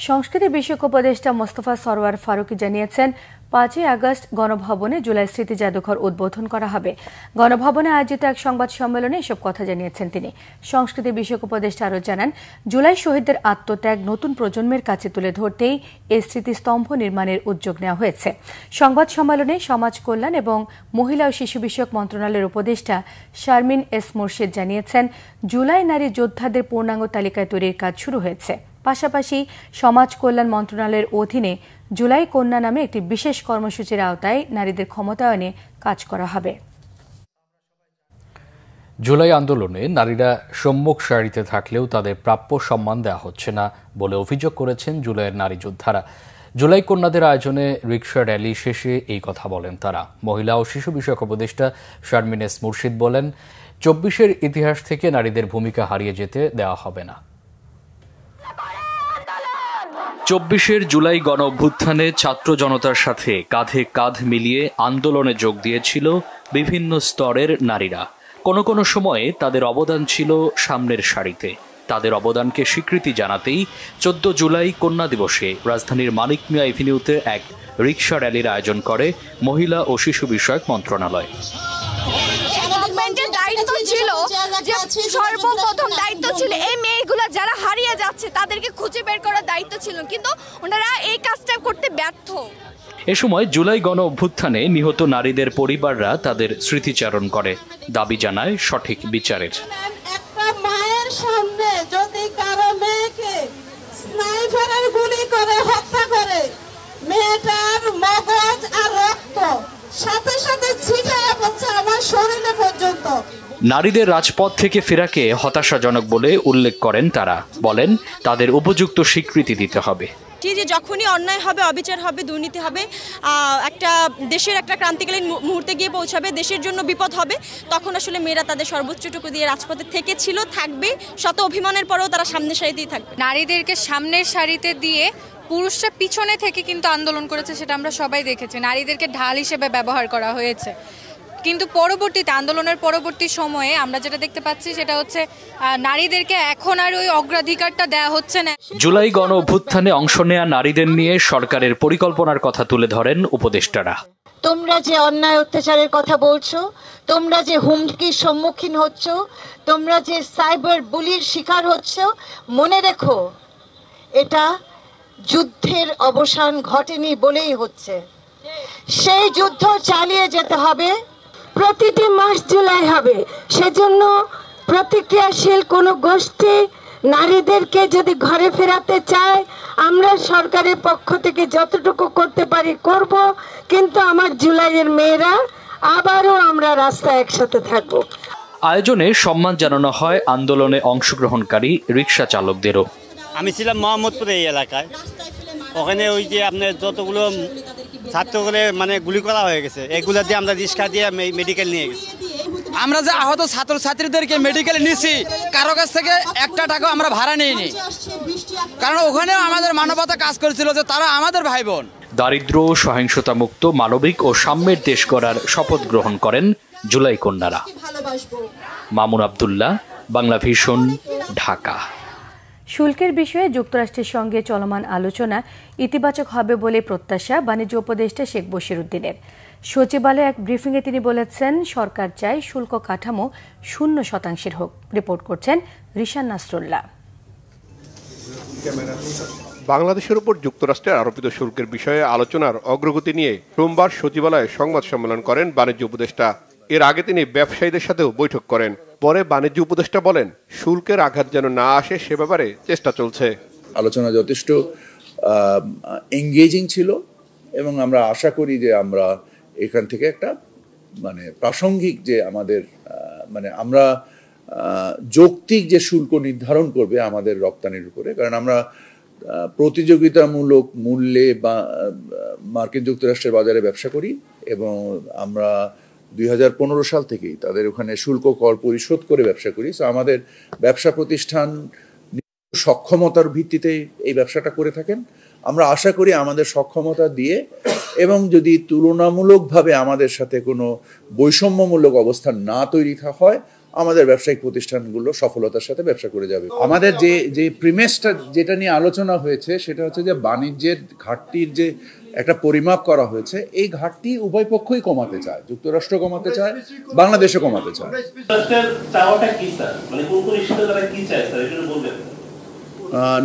সংস্কৃতি বিষয়ক উপদেষ্টা মোস্তফা সরওয়ার ফারুকী জানিয়েছেন, 5ই আগস্ট গণভবনে জুলাই স্মৃতি জাদুঘর উদ্বোধন করা হবে। গণভবনে আয়োজিত এক সংবাদ সম্মেলনে এসব কথা জানিয়েছেন তিনি। সংস্কৃতি বিষয়ক উপদেষ্টা আরও জানান, জুলাই শহীদদের আত্মত্যাগ নতুন প্রজন্মের কাছে তুলে ধরতেই এই স্মৃতিস্তম্ভ নির্মাণের উদ্যোগ নেওয়া হয়েছে। সংবাদ সম্মেলনে সমাজ কল্যাণ এবং মহিলা ও শিশু বিষয়ক মন্ত্রণালয়ের উপদেষ্টা শারমিন এস মুর্শিদ জানিয়েছেন, জুলাই নারী যোদ্ধাদের পূর্ণাঙ্গ তালিকায় তৈরির কাজ শুরু হয়েছে। পাশাপাশি সমাজ কল্যাণ মন্ত্রণালয়ের অধীনে জুলাই কন্যা নামে একটি বিশেষ কর্মসূচির আওতায় নারীদের ক্ষমতায়নে কাজ করা হবে। জুলাই আন্দোলনে নারীরা সম্মুখ সারিতে থাকলেও তাদের প্রাপ্য সম্মান দেওয়া হচ্ছে না বলে অভিযোগ করেছেন জুলাইয়ের নারী যোদ্ধারা। জুলাই কন্যাদের আয়োজনে রিকশা র্যালি শেষে এই কথা বলেন তারা। মহিলা ও শিশু বিষয়ক উপদেষ্টা শারমিন এস মুর্শিদ বলেন, 24-এর ইতিহাস থেকে নারীদের ভূমিকা হারিয়ে যেতে দেওয়া হবে না। 24-এর জুলাই গণ অভ্যুত্থানে ছাত্র জনতার সাথে কাঁধে কাঁধ মিলিয়ে আন্দোলনে যোগ দিয়েছিল বিভিন্ন স্তরের নারীরা। কোনো কোনো সময়ে তাদের অবদান ছিল সামনের সারিতে। তাদের অবদানকে স্বীকৃতি জানাতেই 14 জুলাই কন্যা দিবসে রাজধানীর মানিক মিয়া এভিনিউতে এক রিকশা র্যালির আয়োজন করে মহিলা ও শিশু বিষয়ক মন্ত্রণালয়। সর্বপ্রথম দায়িত্ব ছিল এই মেয়েগুলো যারা হারিয়ে যাচ্ছে তাদেরকে খুঁজে বের করার দায়িত্ব ছিল, কিন্তু ওনারা এই কাজটা করতে ব্যর্থ। এ সময় জুলাই গণ অভ্যুত্থানে নিহত নারীদের পরিবাররা তাদের স্মৃতিচারণ করে, দাবি জানায় সঠিক বিচারের। একটা মায়ের সামনে যদি কারো মেয়েকে স্নাইপারের গুলি করে হত্যা করে, মেয়েটার মগজ আর রক্ত সাথে সাথে ছিটায় পড়ছে আমার শরীরে পর্যন্ত। নারীদের রাজপথ থেকে ফেরাকে হতাশাজনক বলে উল্লেখ করেন তারা। বলেন, তাদের উপযুক্ত স্বীকৃতি দিতে হবে। যে যখনই অন্যায় হবে, অবিচার হবে, দুর্নীতি হবে, একটা দেশের একটা ক্রান্তিকালীন মুহূর্তে গিয়ে পৌঁছাবে, দেশের জন্য বিপদ হবে, তখন আসলে মেয়েরা তাদের সর্বোচ্চটুকু দিয়ে রাজপথে থেকে ছিল, থাকবে। শত অভিমানের পরেও তারা সামনের সারিতেই থাকবে। নারীদেরকে সামনের সারিতে দিয়ে পুরুষরা পিছনে থেকে কিন্তু আন্দোলন করেছে, সেটা আমরা সবাই দেখেছি। নারীদেরকে ঢাল হিসেবে ব্যবহার করা হয়েছে। কিন্তু পরবর্তীতে আন্দোলনের পরবর্তী সময়ে আমরা যেটা দেখতে পাচ্ছি সেটা হচ্ছে নারীদেরকে এখন আর ওই অগ্রাধিকারটা দেয়া হচ্ছে না। জুলাই গণ অভ্যুত্থানে অংশ নেয়া নারীদের নিয়ে সরকারের পরিকল্পনার কথা তুলে ধরেন উপদেষ্টারা। তোমরা যে অন্যায় অত্যাচারের কথা বলছো, তোমরা যে হুমকির সম্মুখীন হচ্ছ, তোমরা যে সাইবার বুলির শিকার হচ্ছ, মনে রেখো এটা যুদ্ধের অবসান ঘটেনি বলেই হচ্ছে। সেই যুদ্ধ চালিয়ে যেতে হবে। প্রতিটি মাস জুলাই হবে, সেজন্য প্রতিক্রিয়াশীল কোনো গোষ্ঠী নারীদেরকে যদি ঘরে ফেরাতে চায়, আমরা সরকারের পক্ষ থেকে যতটুকু করতে পারি করব, কিন্তু আমার জুলাইয়ের মেয়েরা আবারও আমরা রাস্তায় একসাথে থাকব। আয়োজনে সম্মান জানানো হয় আন্দোলনে অংশগ্রহণকারী রিকশা চালকদেরও। আমি ছিলাম মোহাম্মদপুর এই এলাকায়, ওখানে ওই যে আপনার যতগুলো ছাত্রগুলো মানে গুলি করা হয়ে গেছে, এগুলো দিয়ে আমরা রিক্সা দিয়ে মেডিকেল নিয়ে গেছি। আমরা যে আহত ছাত্রছাত্রীদেরকে মেডিকেলে নিয়েছি, কারো কাছ থেকে একটা টাকা আমরা ভাড়া নিইনি, কারণ ওখানেও আমাদের মানবতা কাজ করেছিল যে তারা আমাদের ভাই বোন। দারিদ্র, সহিংসতা মুক্ত, মানবিক ও সাম্যের দেশ গড়ার শপথ গ্রহণ করেন জুলাই কন্যারা। মামুন আব্দুল্লাহ, বাংলাভিশন, ঢাকা। শুল্কের বিষয়ে যুক্তরাষ্ট্রের সঙ্গে চলমান আলোচনা ইতিবাচক হবে বলে প্রত্যাশা বাণিজ্য উপদেষ্টা শেখ বশিরউদ্দিনের। সচিবালয়ে এক ব্রিফিংয়ে তিনি বলেছেন, সরকার চায় শুল্ক কাঠামো 0% হোক। রিপোর্ট করছেন রিশান নাসরুল্লাহ। বাংলাদেশের উপর যুক্তরাষ্ট্রের আরোপিত শুল্কের বিষয়ে আলোচনার অগ্রগতি নিয়ে সোমবার সচিবালয়ে সংবাদ সম্মেলন করেন বাণিজ্য উপদেষ্টা। এর আগে তিনি ব্যবসায়ীদের সাথেও বৈঠক করেন। পরে বাণিজ্য উপদেষ্টা বলেন, শুল্কের আঘাত যেন না আসে সে ব্যাপারে চেষ্টা চলছে। আলোচনা যথেষ্ট এঙ্গেজিং ছিল এবং আমরা আশা করি যে আমরা এখান থেকে একটা মানে প্রাসঙ্গিক যে আমাদের মানে আমরা যৌক্তিক যে শুল্ক নির্ধারণ করবে আমাদের রপ্তানির উপরে, কারণ আমরা প্রতিযোগিতামূলক মূল্যে বা মার্কিন যুক্তরাষ্ট্রের বাজারে ব্যবসা করি এবং আমরা 2015 সাল থেকেই তাদের ওখানে শুল্ক কর পরিশোধ করে ব্যবসা করি। তো আমাদের ব্যবসা প্রতিষ্ঠান সক্ষমতার ভিত্তিতে এই ব্যবসাটা করে থাকেন। আমরা আশা করি আমাদের সক্ষমতা দিয়ে এবং যদি তুলনামূলকভাবে আমাদের সাথে কোনো বৈষম্যমূলক অবস্থান না তৈরি হয়, আমাদের ব্যবসায়িক প্রতিষ্ঠানগুলো সফলতার সাথে ব্যবসা করে যাবে। আমাদের যে প্রিমিসটা যেটা নিয়ে আলোচনা হয়েছে সেটা হচ্ছে যে বাণিজ্যের ঘাটতির যে একটা পরিমাপ করা হয়েছে, এই ঘাটতি উভয় পক্ষই কমাতে চায়, যুক্তরাষ্ট্র কমাতে চায়, বাংলাদেশও কমাতে চায়।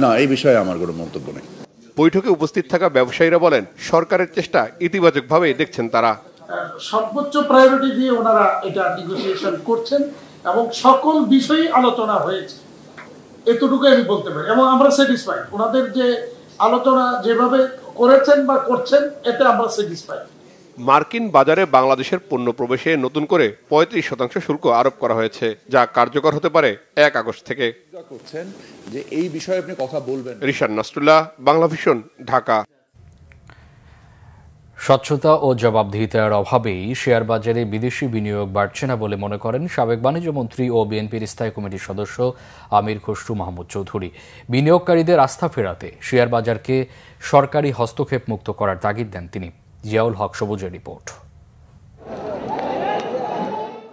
না, এই বিষয়ে আমার কোনো মন্তব্য নেই। বৈঠকে উপস্থিত থাকা ব্যবসায়ীরা বলেন, সরকারের চেষ্টা ইতিবাচকভাবে দেখছেন তারা। সর্বোচ্চ প্রায়োরিটি দিয়ে ওনারা এটা নেগোসিয়েশন করছেন এবং সকল বিষয়ে আলোচনা হয়েছে, এতটুকু আমি বলতে পারি। এবং আমরা স্যাটিসফাইড, ওনাদের যে আলোচনা যেভাবে করেছেন বা করছেন, এতে আমরা স্যাটিসফাইড। মার্কিন বাজারে বাংলাদেশের পণ্য প্রবেশে নতুন করে 35% শুল্ক আরোপ করা হয়েছে, যা কার্যকর হতে পারে 1 আগস্ট থেকে। যে এই বিষয়ে আপনি কথা বলবেন। রিশাদ নাসরুল্লাহ, বাংলাভিশন, ঢাকা। স্বচ্ছতা ও জবাবদিহিতার অভাবেই শেয়ার বাজারে বিদেশি বিনিয়োগ বাড়ছে না বলে মনে করেন সাবেক বাণিজ্য মন্ত্রী ও বিএনপির স্থায়ী কমিটির সদস্য আমির খসরু মাহমুদ চৌধুরী। বিনিয়োগকারীদের আস্থা ফেরাতে শেয়ার বাজারকে সরকারি হস্তক্ষেপ মুক্ত করার তাগিদ দেন তিনি। জিয়াউল হক সবুজের রিপোর্ট।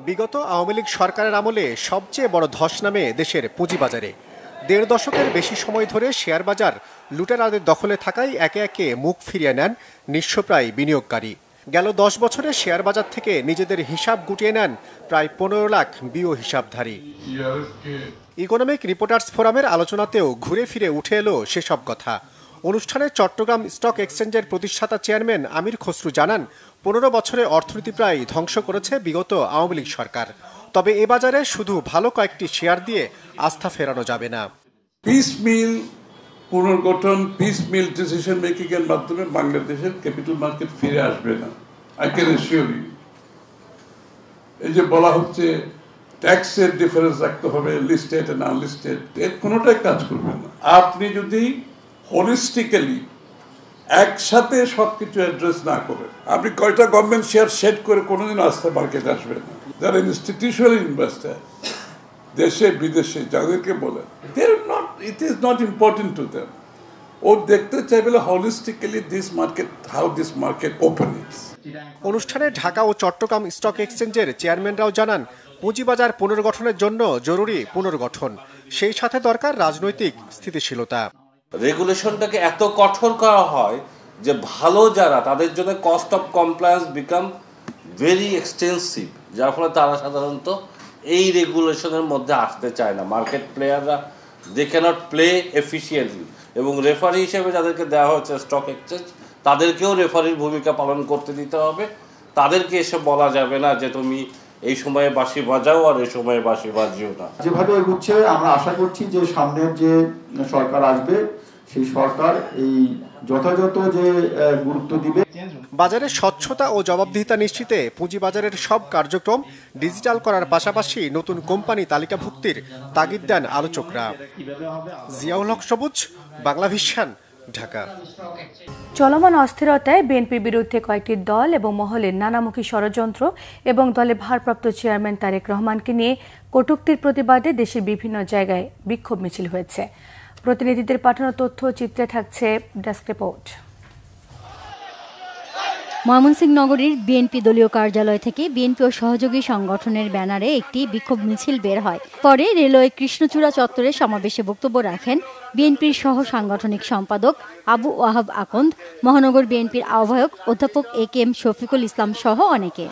বিগত আওয়ামী লীগ সরকারের আমলে সবচেয়ে বড় ধস নামে দেশের পুঁজিবাজারে। 1.5 দশকের বেশি সময় ধরে শেয়ার বাজার লুটেরাদের দখলে থাকায় একে একে মুখ ফিরিয়ে নেন নিঃস্বপ্রায় বিনিয়োগকারী। গেল 10 বছরে শেয়ার বাজার থেকে নিজেদের হিসাব গুটিয়ে নেন প্রায় 15 লাখ বিও হিসাবধারী। ইকোনমিক রিপোর্টার্স ফোরামের আলোচনাতেও ঘুরে ফিরে উঠে এলো সেসব কথা। অনুষ্ঠানে চট্টগ্রাম স্টক এক্সচেঞ্জের প্রতিষ্ঠাতা চেয়ারম্যান আমির খসরু জানান, 15 বছরে অর্থনীতি প্রায় ধ্বংস করেছে বিগত আওয়ামী লীগ সরকার। তবে এ বাজারে শুধু ভালো কয়েকটি শেয়ার দিয়ে আস্থা ফেরানো যাবে না। পিসমিল পুনর্গঠন, পিসমিল ডিসিশন মেকিং এর মাধ্যমে বাংলাদেশের ক্যাপিটাল মার্কেট ফিরে আসবে না। I can assure you. এই যে বলা হচ্ছে ট্যাক্সের ডিফারেন্স রাখতে হবে, লিস্টেড এন্ড আনলিস্টেড, এর কোনোটাই কাজ করবে না। আপনি যদি হোলিস্টিক্যালি একসাথে সবকিছু অ্যাড্রেস না করেন, আপনি কয়টা গভর্নমেন্ট শেয়ার সেট করে কোনোদিন আস্থা মার্কেটে আসবে না। যারা ইনস্টিটিউশনাল ইনভেস্টার দেশে বিদেশে যাদেরকে বলেন, it is not important to them. ও দেখতে চাইবে holistically this market, how this market open its. অনুষ্ঠানে ঢাকা ও চট্টগ্রাম স্টক এক্সচেঞ্জের চেয়ারম্যানরাও জানান, পুঁজিবাজার পুনর্গঠনের জন্য জরুরি পুনর্গঠন, সেই সাথে দরকার রাজনৈতিক স্থিতিশীলতা। রেগুলেশনটাকে এত কঠোর করা হয় যে ভালো যারা, তাদের জন্য cost of compliance become very extensive, যার ফলে তারা সাধারণত এই রেগুলেশনের মধ্যে আসতে চায় না। মার্কেট প্লেয়াররা দে ক্যানট প্লে এফিসিয়েন্টলি, এবং রেফারি হিসেবে যাদেরকে দেওয়া হচ্ছে স্টক এক্সচেঞ্জ, তাদেরকেও রেফারির ভূমিকা পালন করতে দিতে হবে। তাদেরকে এসে বলা যাবে না যে তুমি এই সময়ে বাঁশি বাজাও আর এই সময়ে বাঁশি বাজিও না। যেভাবে এগুচ্ছে, আমরা আশা করছি যে সামনের যে সরকার আসবে সেই সরকার এই যথাযথ যে গুরুত্ব দিবে। বাজারে স্বচ্ছতা ও জবাবদিহিতা নিশ্চিতে পুঁজিবাজারের সব কার্যক্রম ডিজিটাল করার পাশাপাশি নতুন কোম্পানি তালিকাভুক্তির তাগিদ দেন আলোচকরা। জিয়াউল হক সবুজ, বাংলাভিশন, ঢাকা। চলমান অস্থিরতায় বিএনপির বিরুদ্ধে কয়েকটি দল এবং মহলের নানামুখী ষড়যন্ত্র এবং দলের ভারপ্রাপ্ত চেয়ারম্যান তারেক রহমানকে নিয়ে কটূক্তির প্রতিবাদে দেশের বিভিন্ন জায়গায় বিক্ষোভ মিছিল হয়েছে। প্রতিনিধিদের পাঠানো তথ্য চিত্রে থাকছে ডেস্ক রিপোর্ট। ময়মনসিংহ নগরীর বিএনপি দলীয় কার্যালয় থেকে বিএনপি ও সহযোগী সংগঠনের ব্যানারে একটি বিক্ষোভ মিছিল বের হয়। পরে রেলওয়ে কৃষ্ণচূড়া চত্বরে সমাবেশে বক্তব্য রাখেন বিএনপির সহ সাংগঠনিক সম্পাদক আবু ওয়াহাব আকন্দ, মহানগর বিএনপির আহ্বায়ক অধ্যাপক এ.কে.এম. শফিকুল ইসলাম সহ অনেকে।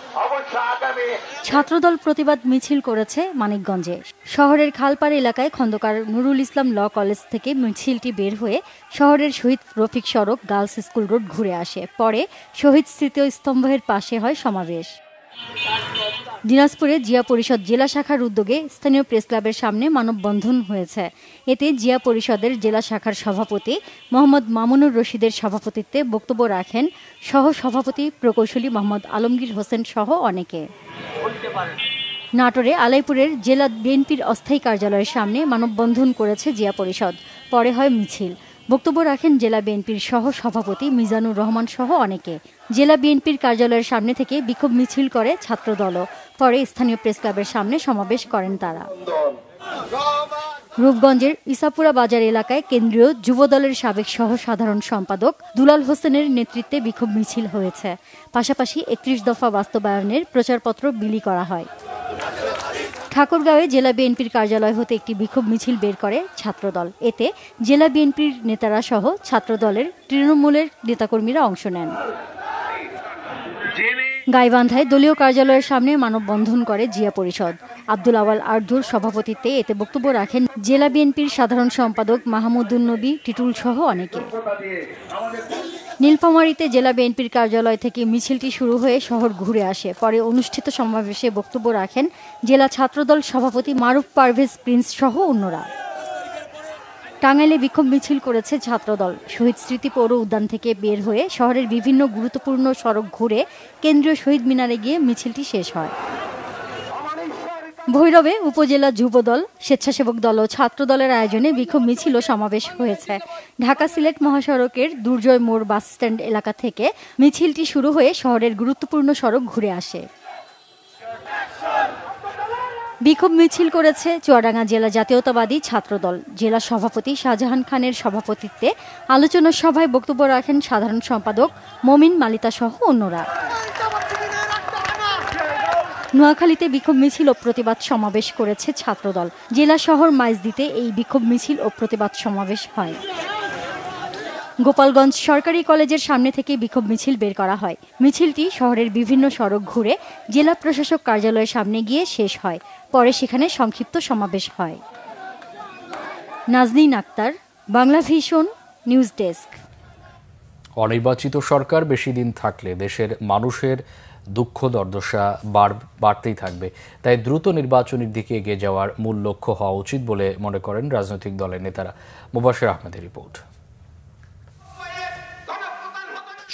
ছাত্রদল প্রতিবাদ মিছিল করেছে মানিকগঞ্জে। শহরের খালপাড় এলাকায় খন্দকার নুরুল ইসলাম ল কলেজ থেকে মিছিলটি বের হয়ে শহরের শহীদ রফিক সড়ক, গার্লস স্কুল রোড ঘুরে আসে। পরে শহীদ স্মৃতিস্তম্ভের পাশে হয় সমাবেশ। দিনাজপুরে জিয়া পরিষদ জেলা শাখার উদ্যোগে স্থানীয় প্রেস ক্লাবের সামনে মানববন্ধন হয়েছে। এতে জিয়া পরিষদের জেলা শাখার সভাপতি মোহাম্মদ মামুনুর রশিদের সভাপতিত্বে বক্তব্য রাখেন সহ সভাপতি প্রকৌশলী মোহাম্মদ আলমগীর হোসেন সহ অনেকে। নাটোরে আলাইপুরের জেলা বিএনপির অস্থায়ী কার্যালয়ের সামনে মানববন্ধন করেছে জিয়া পরিষদ। পরে হয় মিছিল। বক্তব্য রাখেন জেলা বিএনপির সহ সভাপতি মিজানুর রহমান সহ অনেকে। জেলা বিএনপির কার্যালয়ের সামনে থেকে বিক্ষোভ মিছিল করে ছাত্রদলও। পরে স্থানীয় প্রেস ক্লাবের সামনে সমাবেশ করেন তারা। রূপগঞ্জের ইসাপুরা বাজার এলাকায় কেন্দ্রীয় যুবদলের সাবেক সহ সাধারণ সম্পাদক দুলাল হোসেনের নেতৃত্বে বিক্ষোভ মিছিল হয়েছে। পাশাপাশি ৩১ দফা বাস্তবায়নের প্রচারপত্র বিলি করা হয়। ঠাকুরগাঁওয়ে জেলা বিএনপির কার্যালয় হতে একটি বিক্ষোভ মিছিল বের করে ছাত্রদল। এতে জেলা বিএনপির নেতারা সহ ছাত্রদলের তৃণমূলের নেতাকর্মীরা অংশ নেন। গাইবান্ধায় দলীয় কার্যালয়ের সামনে মানববন্ধন করে জিয়া পরিষদ। আব্দুল আওয়াল আরদুর সভাপতিত্বে এতে বক্তব্য রাখেন জেলা বিএনপির সাধারণ সম্পাদক মাহমুদুন নবী টিটুল সহ অনেকে। নীলফামারীতে জেলা বিএনপির কার্যালয় থেকে মিছিলটি শুরু হয়ে শহর ঘুরে আসে। পরে অনুষ্ঠিত সমাবেশে বক্তব্য রাখেন জেলা ছাত্রদল সভাপতি মারুফ পারভেজ প্রিন্স সহ অন্যরা। টাঙ্গাইলে বিক্ষোভ মিছিল করেছে ছাত্রদল। শহীদ স্মৃতি পৌর উদ্যান থেকে বের হয়ে শহরের বিভিন্ন গুরুত্বপূর্ণ সড়ক ঘুরে কেন্দ্রীয় শহীদ মিনারে গিয়ে মিছিলটি শেষ হয়। ভৈরবে উপজেলা যুবদল, স্বেচ্ছাসেবক দল ও ছাত্রদলের আয়োজনে বিক্ষোভ মিছিল ও সমাবেশ হয়েছে। ঢাকা সিলেট মহাসড়কের দুর্জয় মোড় বাসস্ট্যান্ড এলাকা থেকে মিছিলটি শুরু হয়ে শহরের গুরুত্বপূর্ণ সড়ক ঘুরে আসে। বিক্ষোভ মিছিল করেছে চুয়াডাঙ্গা জেলা জাতীয়তাবাদী ছাত্রদল। জেলা সভাপতি শাহজাহান খানের সভাপতিত্বে আলোচনা সভায় বক্তব্য রাখেন সাধারণ সম্পাদক মমিন মালিতা সহ অন্যরা। নোয়াখালীতে বিক্ষোভ মিছিল ও প্রতিবাদ সমাবেশ করেছে ছাত্রদল। জেলা শহর মাইজদিতে এই বিক্ষোভ মিছিল ও প্রতিবাদ সমাবেশ হয়। গোপালগঞ্জ সরকারি কলেজের সামনে থেকে বিক্ষোভ মিছিল বের করা হয়। মিছিলটি শহরের বিভিন্ন সড়ক ঘুরে জেলা প্রশাসক কার্যালয়ের সামনে গিয়ে শেষ হয়। পরে সেখানে সংক্ষিপ্ত সমাবেশ হয়। Nazneen Akter, Bangla vision, news desk. অনির্বাচিত সরকার বেশি দিন থাকলে দেশের মানুষের দুঃখ দুর্দশা বাড়তেই থাকবে। তাই দ্রুত নির্বাচনের দিকে এগিয়ে যাওয়ার মূল লক্ষ্য হওয়া উচিত বলে মনে করেন রাজনৈতিক দলের নেতারা। মুবাশির আহমেদের রিপোর্ট।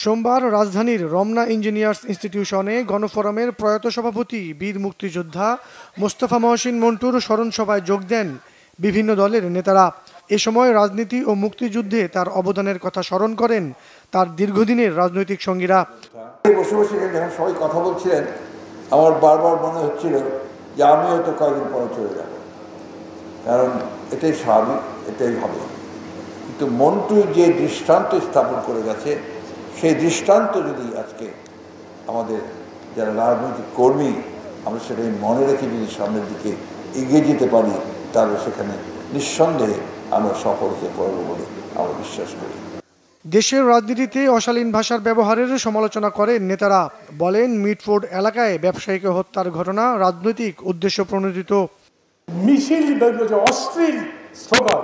সোমবার রাজধানীর রমনা ইঞ্জিনিয়ার্স ইনস্টিটিউশনে গণফোরামের প্রয়াত সভাপতি বীর মুক্তিযোদ্ধা মোস্তফা মহসিন মন্টুর স্মরণ সভায় যোগ দেন বিভিন্ন দলের নেতারা। এ সময় রাজনীতি ও মুক্তিযুদ্ধে তার অবদানের কথা স্মরণ করেন তার দীর্ঘদিনের রাজনৈতিক সঙ্গীরা। বসে বসে যখন সবাই কথা বলছিলেন, আমার বারবার মনে হচ্ছিল যে আমি হয়তো কয়েকদিন পরে চলে যাব, কারণ এটাই স্বাভাবিক, এটাই হবে। কিন্তু মন্টু যে দৃষ্টান্ত স্থাপন করে গেছে, সেই দৃষ্টান্ত যদি আজকে আমাদের যারা রাজনৈতিক কর্মী আমরা সেটাই মনে রেখে যদি সামনের দিকে এগিয়ে যেতে পারি, তাহলে সেখানে নিঃসন্দেহে আমরা সফল হতে পারব বলে আমরা বিশ্বাস করি। দেশের রাজনীতিতে অশালীন ভাষার ব্যবহারের সমালোচনা করেন নেতারা। বলেন মিটফোর্ড এলাকায় ব্যবসায়ীকে হত্যার ঘটনা রাজনৈতিক উদ্দেশ্য প্রণোদিত। মিছিল যে অশ্লীল স্লোগান,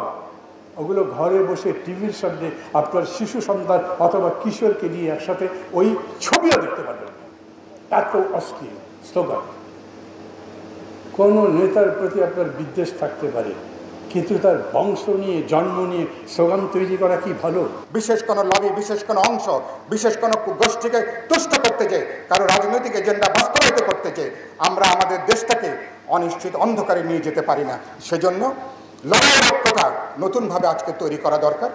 ওগুলো ঘরে বসে টিভির সামনে আপনার শিশু সন্তান অথবা কিশোরকে নিয়ে একসাথে ওই ছবিও দেখতে পারবেন। এত অশ্লীল স্লোগান। কোনো নেতার প্রতি আপনার বিদ্বেষ থাকতে পারে, কিন্তু তার বংশ নিয়ে জন্ম নিয়ে স্লোগান তৈরি করা কি ভালো? বিশেষ কোনো লবি, বিশেষ কোনো অংশ, বিশেষ কোনো গোষ্ঠীকে তুষ্ট করতে চেয়ে, কারো রাজনৈতিক এজেন্ডা বাস্তবায়িত করতে চেয়ে আমরা আমাদের দেশটাকে অনিশ্চিত অন্ধকারে নিয়ে যেতে পারি না। সেজন্য লড়াইয়ের দক্ষতা নতুনভাবে আজকে তৈরি করা দরকার।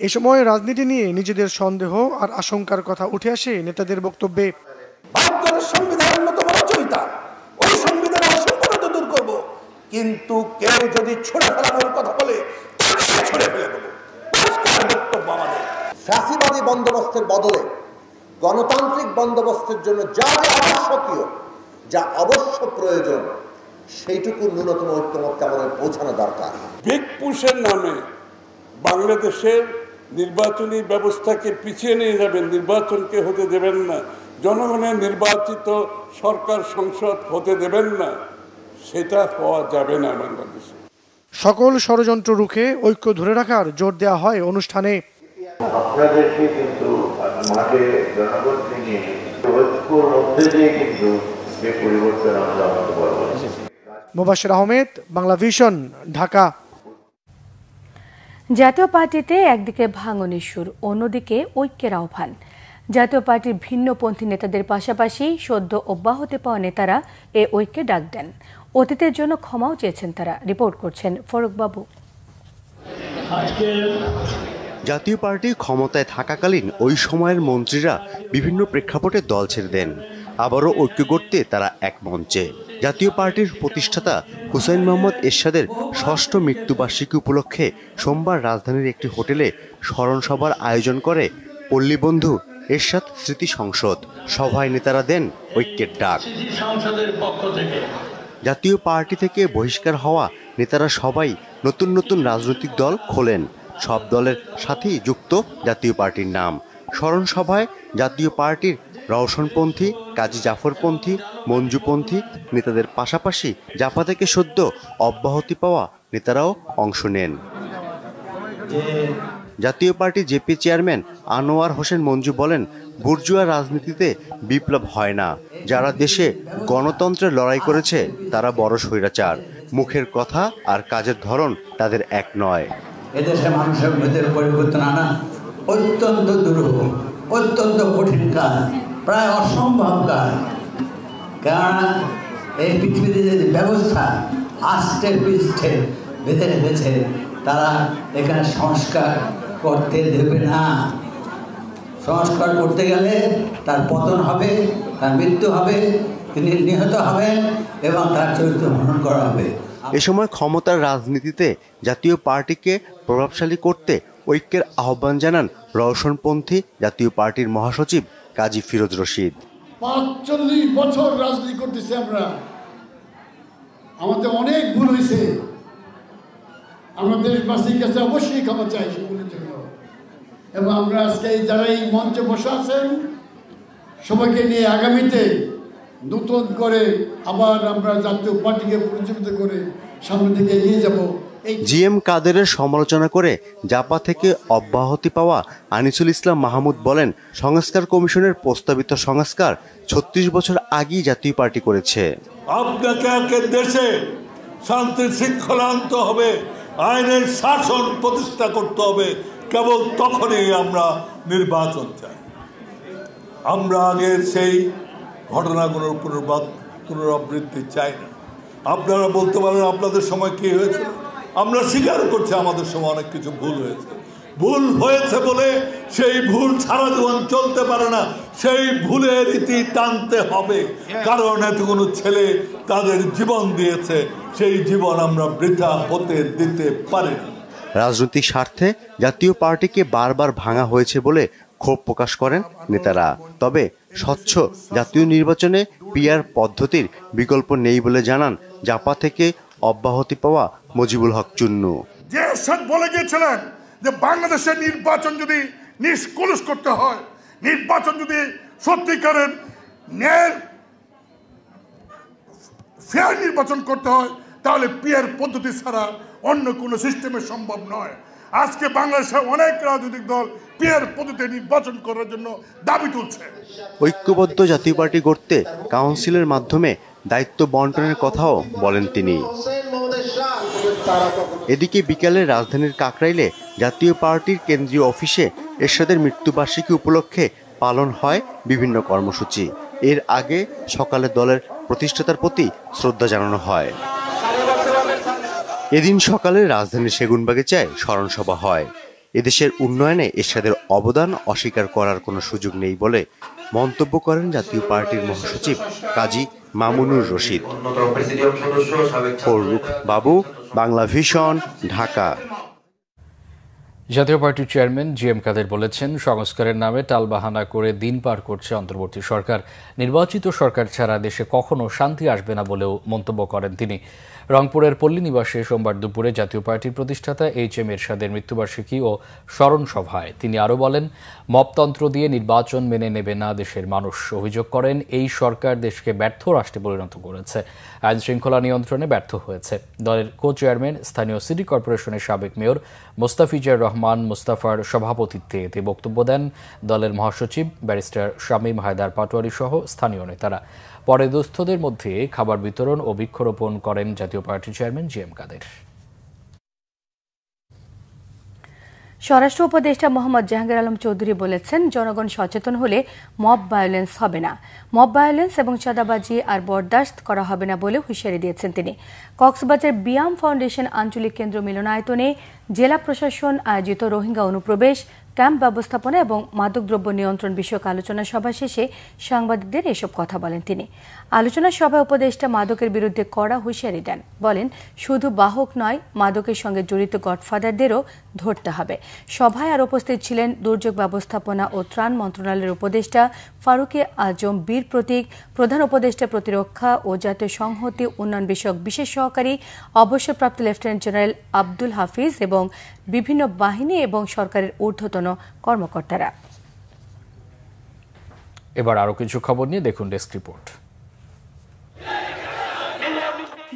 এ সময় রাজনীতি নিয়ে নিজেদের সন্দেহ আর আশঙ্কার কথা উঠে আসে নেতাদের বক্তব্যে। ভারতের সংবিধানের মতো রচয়িতা, ওই সংবিধানের অসংখ্যতা তো দূর করবো, কিন্তু কেউ যদি ছুড়ে ফেলানোর কথা বলে ছুড়ে ফেলে দেবো। বক্তব্য আমাদের ফ্যাসিবাদী বন্দোবস্তের বদলে গণতান্ত্রিক বন্দোবস্তের জন্য যা যা আবশ্যকীয়, যা অবশ্য প্রয়োজন, সেইটুকু ন্যূনতম ঐক্যমত্যে আমাদের পৌঁছানো দরকার। বিগ পুশের নামে বাংলাদেশের নির্বাচনী ব্যবস্থাকে পিছিয়ে নিয়ে যাবেন, নির্বাচনকে হতে দেবেন না, জনগণের নির্বাচিত সরকার সংসদ হতে দেবেন না, সেটা হওয়া যাবে না বাংলাদেশে। সকল ষড়যন্ত্র রুখে ঐক্য ধরে রাখার জোর দেওয়া হয় অনুষ্ঠানে। আপনাদেরকে কিন্তু মাঠে জনগণ নিয়ে ঐক্যর মধ্যে দিয়ে কিন্তু যে পরিবর্তন আমরা আনতে পারবো। মুবাশির আহমেদ, বাংলা ভিশন, ঢাকা। জাতীয় পার্টিতে একদিকে ভাঙনের সুর, অন্যদিকে ঐক্যের আহ্বান। জাতীয় পার্টির ভিন্নপন্থী নেতাদের পাশাপাশি সদ্য অব্যাহতি পাওয়া নেতারা এ ঐক্যে ডাক দেন। অতীতের জন্য ক্ষমাও চেয়েছেন তারা। রিপোর্ট করছেন ফরুক বাবু। জাতীয় পার্টি ক্ষমতায় থাকাকালীন ওই সময়ের মন্ত্রীরা বিভিন্ন প্রেক্ষাপটে দল ছেড়ে দেন। আবারও ঐক্য গড়তে তারা এক মঞ্চে। জাতীয় পার্টির প্রতিষ্ঠাতা হুসাইন মোহাম্মদ এরশাদের ষষ্ঠ মৃত্যুবার্ষিকী উপলক্ষে সোমবার রাজধানীর একটি হোটেলে স্মরণ সভার আয়োজন করে পল্লীবন্ধু এরশাদ স্মৃতি সংসদ। সভায় নেতারা দেন ঐক্যের ডাক। জাতীয় পার্টি থেকে বহিষ্কার হওয়া নেতারা সবাই নতুন নতুন রাজনৈতিক দল খোলেন। সব দলের সাথেই যুক্ত জাতীয় পার্টির নাম। স্মরণ সভায় জাতীয় পার্টির রওশনপন্থী, কাজী জাফরপন্থী, মঞ্জুপন্থী নেতাদের পাশাপাশি জাপা থেকে সদ্য অব্যাহতি পাওয়া নেতারাও অংশ নেন। জাতীয় party JP chairman Anwar Hossain Manju বলেন, বুর্জুয়া রাজনীতিতে বিপ্লব হয় না। যারা দেশে গণতন্ত্রের লড়াই করেছে তারা বড় স্বৈরাচার। মুখের কথা আর কাজের ধরন তাদের এক নয়। এদেশে মানুষের ভেতরে পরিবর্তন আনা অত্যন্ত দুরূহ, অত্যন্ত কঠিন কাজ, প্রায় অসম্ভব কাজ। কেননা এই পৃথিবীতে যে ব্যবস্থা আস্তে পৃষ্ঠে বেঁধে রেখেছে, তারা এখানে সংস্কার করতে দেবে না। সংস্কার করতে গেলে তার পতন হবে, তার মৃত্যু হবে, তিনি নিহত হবেন এবং তার চরিত্র হনন করা হবে। এ সময় ক্ষমতার রাজনীতিতে জাতীয় পার্টিকে প্রভাবশালী করতে ঐক্যের আহ্বান জানান রওশনপন্থী জাতীয় পার্টির মহাসচিব কাজী ফিরোজ রশিদ। ৪৫ বছর রাজনীতি করতেছি আমরা, আমাদের অনেক ভুল হয়েছে। আমরা দেশবাসীর কাছে অবশ্যই ক্ষমা চাই সেগুলোর জন্য। এবং আমরা আজকে যারা এই মঞ্চে বসে আছেন সবাইকে নিয়ে আগামীতে নতুন করে আবার আমরা জাতীয় পার্টিকে পুনর্জীবিত করে সামনের দিকে এগিয়ে যাব। জি এম কাদেরের সমালোচনা করে জাপা থেকে অব্যাহতি পাওয়া আনিসুল ইসলাম মাহমুদ বলেন, সংস্কার কমিশনের প্রস্তাবিত সংস্কার ৩৬ বছর আগেই জাতীয় পার্টি করেছে। আপনাকে দেশে শান্তি শৃঙ্খলা আনতে হবে, আইনের শাসন প্রতিষ্ঠা করতে হবে, কেবল তখনই আমরা নির্বাচন চাই। আমরা আগের সেই ঘটনাগুলোর পুনরাবৃত্তি চাই না। আপনারা বলতে পারেন আপনাদের সময় কি হয়েছিল, আমরা স্বীকার করছি আমাদের সময় অনেক কিছু ভুল হয়েছে। ভুল হয়েছে বলে সেই ভুল সারা জীবন চলতে পারে না, সেই ভুলের রীতি টানতে হবে। কারণ এত কোনো ছেলে তাদের জীবন দিয়েছে, সেই জীবন আমরা বৃথা হতে দিতে পারি না। রাজনৈতিক স্বার্থে জাতীয় পার্টিকে বারবার ভাঙা হয়েছে বলে ক্ষোভ প্রকাশ করেন নেতারা। তবে স্বচ্ছ জাতীয় নির্বাচনে পিআর পদ্ধতির বিকল্প নেই বলে জানান জাপা থেকে অব্যাহতি পাওয়া মজিবুল হক চুন্নু। যে এরশাদ বলে গিয়েছিলেন যে বাংলাদেশের নির্বাচন যদি নিষ্কলুষ করতে হয়, নির্বাচন যদি সত্যিকারের ন্যায় ফেয়ার নির্বাচন করতে হয়, তাহলে পিআর পদ্ধতি ছাড়া অন্য কোনো সিস্টেমে সম্ভব নয়। আজকে বাংলাদেশে অনেক রাজনৈতিক দল পিআর পদ্ধতিতে নির্বাচন করার জন্য দাবি তুলছে। ঐক্যবদ্ধ জাতীয় পার্টি গড়তে কাউন্সিলের মাধ্যমে দায়িত্ব বন্টনের কথাও বলেন তিনি। এদিকে বিকালে রাজধানীর কাকরাইলে জাতীয় পার্টির কেন্দ্রীয় অফিসে এরশাদের মৃত্যুবার্ষিকী উপলক্ষে পালন হয় বিভিন্ন কর্মসূচি। এর আগে সকালে দলের প্রতিষ্ঠাতার প্রতি শ্রদ্ধা জানানো হয়। এদিন সকালে রাজধানীর সেগুনবাগিচায় স্মরণ সভা হয়। এদেশের উন্নয়নে এরশাদের অবদান অস্বীকার করার কোনো সুযোগ নেই বলে মন্তব্য করেন জাতীয় পার্টির মহাসচিব কাজী মামুনুর রশিদ। ফররুখ বাবু, বাংলা ভিশন, ঢাকা। জাতীয় পার্টির চেয়ারম্যান জি এম কাদের বলেছেন, সংস্কারের নামে টালবাহানা করে দিন পার করছে অন্তর্বর্তী সরকার। নির্বাচিত সরকার ছাড়া দেশে কখনো শান্তি আসবে না বলেও মন্তব্য করেন তিনি। রংপুরের পল্লী নিবাসে সোমবার দুপুরে জাতীয় পার্টির প্রতিষ্ঠাতা এইচ এম এরশাদের মৃত্যুবার্ষিকী ও স্মরণ সভায় তিনি আরও বলেন, মপতন্ত্র দিয়ে নির্বাচন মেনে নেবে না দেশের মানুষ। অভিযোগ করেন, এই সরকার দেশকে ব্যর্থ রাষ্ট্রে পরিণত করেছে, আইন শৃঙ্খলা নিয়ন্ত্রণে ব্যর্থ হয়েছে। দলের কো চেয়ারম্যান স্থানীয় সিটি কর্পোরেশনের সাবেক মেয়র মোস্তাফিজুর রহমান মোস্তাফার সভাপতিত্বে এতে বক্তব্য দেন দলের মহাসচিব ব্যারিস্টার শামীম হায়দার পাটোয়ারি সহ স্থানীয় নেতারা। পরে দুস্থদের মধ্যে খাবার বিতরণ ও বৃক্ষরোপণ করেন জাতীয় পার্টির চেয়ারম্যান জি এম কাদের। স্বরাষ্ট্র উপদেষ্টা মোহাম্মদ জাহাঙ্গীর আলম চৌধুরী বলেছেন, জনগণ সচেতন হলে মব ভায়োলেন্স হবে না। মব ভায়োলেন্স এবং চাঁদাবাজি আর বরদাস্ত করা হবে না বলে হুঁশিয়ারি দিয়েছেন তিনি। কক্সবাজার বিয়াম ফাউন্ডেশন আঞ্চলিক কেন্দ্র মিলনায়তনে জেলা প্রশাসন আয়োজিত রোহিঙ্গা অনুপ্রবেশ, ক্যাম্প ব্যবস্থাপনা এবং মাদকদ্রব্য নিয়ন্ত্রণ বিষয়ক আলোচনা সভা শেষে সাংবাদিকদের এসব কথা বলেন তিনি। আলোচনা সভায় উপদেষ্টা মাদকের বিরুদ্ধে কড়া হুঁশিয়ারি দেন। বলেন, শুধু বাহক নয়, মাদকের সঙ্গে জড়িত গডফাদারদেরও ধরতে হবে। সভায় আর উপস্থিত ছিলেন দুর্যোগ ব্যবস্থাপনা ও ত্রাণ মন্ত্রণালয়ের উপদেষ্টা ফারুকে আজম, বীর প্রতীক, প্রধান উপদেষ্টা প্রতিরক্ষা ও জাতীয় সংহতি উন্নয়ন বিষয়ক বিশেষ সহকারী অবসরপ্রাপ্ত লেফটেন্যান্ট জেনারেল আব্দুল হাফিজ এবং বিভিন্ন বাহিনী এবং সরকারের ঊর্ধ্বতন কর্মকর্তারা। এবার আরো কিছু খবর নিয়ে দেখুন desk report.